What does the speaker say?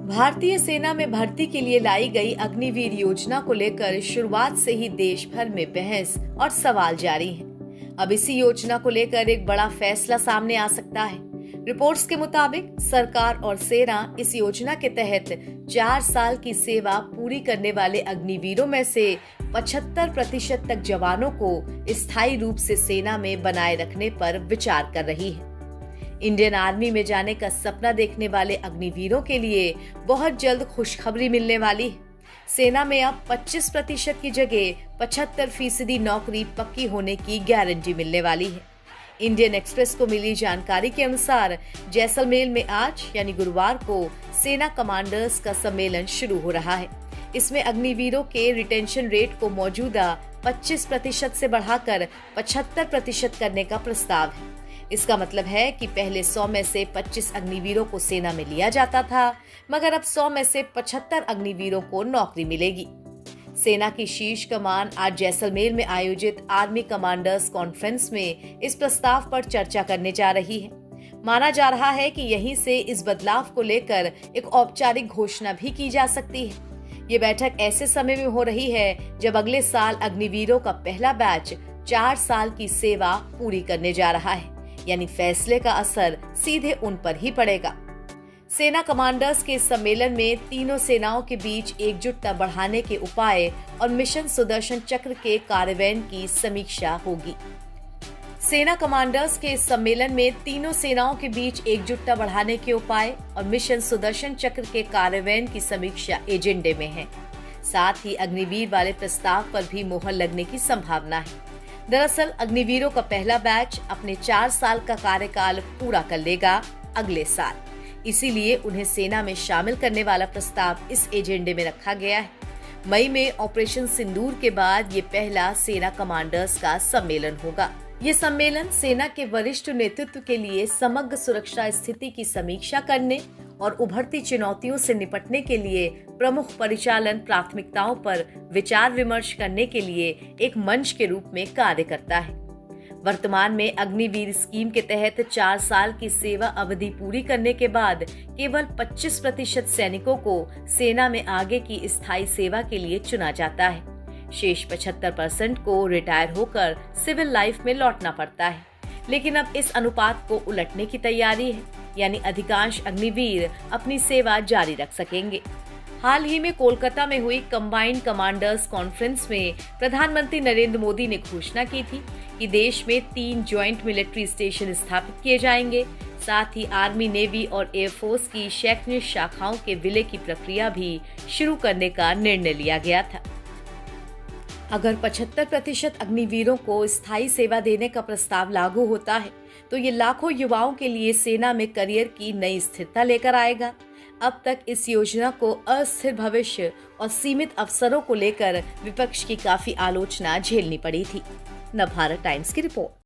भारतीय सेना में भर्ती के लिए लाई गई अग्निवीर योजना को लेकर शुरुआत से ही देश भर में बहस और सवाल जारी हैं। अब इसी योजना को लेकर एक बड़ा फैसला सामने आ सकता है। रिपोर्ट्स के मुताबिक सरकार और सेना इस योजना के तहत 4 साल की सेवा पूरी करने वाले अग्निवीरों में से 75% तक जवानों को स्थायी रूप से सेना में बनाए रखने पर विचार कर रही है। इंडियन आर्मी में जाने का सपना देखने वाले अग्निवीरों के लिए बहुत जल्द खुशखबरी मिलने वाली है। सेना में अब 25% की जगह 75% नौकरी पक्की होने की गारंटी मिलने वाली है। इंडियन एक्सप्रेस को मिली जानकारी के अनुसार जैसलमेर में आज यानी गुरुवार को सेना कमांडर्स का सम्मेलन शुरू हो रहा है। इसमें अग्निवीरों के रिटेंशन रेट को मौजूदा 25% से बढ़ाकर 75% करने का प्रस्ताव है। इसका मतलब है कि पहले 100 में से 25 अग्निवीरों को सेना में लिया जाता था, मगर अब 100 में से 75 अग्निवीरों को नौकरी मिलेगी। सेना की शीर्ष कमान आज जैसलमेर में आयोजित आर्मी कमांडर्स कॉन्फ्रेंस में इस प्रस्ताव पर चर्चा करने जा रही है। माना जा रहा है कि यहीं से इस बदलाव को लेकर एक औपचारिक घोषणा भी की जा सकती है। ये बैठक ऐसे समय में हो रही है जब अगले साल अग्निवीरों का पहला बैच 4 साल की सेवा पूरी करने जा रहा है, यानी फैसले का असर सीधे उन पर ही पड़ेगा। सेना कमांडर्स के सम्मेलन में तीनों सेनाओं के बीच एकजुटता बढ़ाने के उपाय और मिशन सुदर्शन चक्र के कार्यान्वयन की समीक्षा होगी। सेना कमांडर्स के इस सम्मेलन में तीनों सेनाओं के बीच एकजुटता बढ़ाने के उपाय और मिशन सुदर्शन चक्र के कार्यान्वयन की समीक्षा एजेंडे में है। साथ ही अग्निवीर वाले प्रस्ताव पर भी मुहर लगने की संभावना है। दरअसल अग्निवीरों का पहला बैच अपने 4 साल का कार्यकाल पूरा कर लेगा अगले साल, इसीलिए उन्हें सेना में शामिल करने वाला प्रस्ताव इस एजेंडे में रखा गया है। मई में ऑपरेशन सिंदूर के बाद ये पहला सेना कमांडर्स का सम्मेलन होगा। ये सम्मेलन सेना के वरिष्ठ नेतृत्व के लिए समग्र सुरक्षा स्थिति की समीक्षा करने और उभरती चुनौतियों से निपटने के लिए प्रमुख परिचालन प्राथमिकताओं पर विचार विमर्श करने के लिए एक मंच के रूप में कार्य करता है। वर्तमान में अग्निवीर स्कीम के तहत 4 साल की सेवा अवधि पूरी करने के बाद केवल 25% सैनिकों को सेना में आगे की स्थायी सेवा के लिए चुना जाता है। शेष 75% को रिटायर होकर सिविल लाइफ में लौटना पड़ता है। लेकिन अब इस अनुपात को उलटने की तैयारी है, यानी अधिकांश अग्निवीर अपनी सेवा जारी रख सकेंगे। हाल ही में कोलकाता में हुई कंबाइंड कमांडर्स कॉन्फ्रेंस में प्रधानमंत्री नरेंद्र मोदी ने घोषणा की थी कि देश में 3 ज्वाइंट मिलिट्री स्टेशन स्थापित किए जाएंगे। साथ ही आर्मी, नेवी और एयरफोर्स की शैक्षणिक शाखाओं के विलय की प्रक्रिया भी शुरू करने का निर्णय लिया गया था। अगर 75% अग्निवीरों को स्थायी सेवा देने का प्रस्ताव लागू होता है तो ये लाखों युवाओं के लिए सेना में करियर की नई स्थिरता लेकर आएगा। अब तक इस योजना को अस्थिर भविष्य और सीमित अवसरों को लेकर विपक्ष की काफी आलोचना झेलनी पड़ी थी। नवभारत टाइम्स की रिपोर्ट।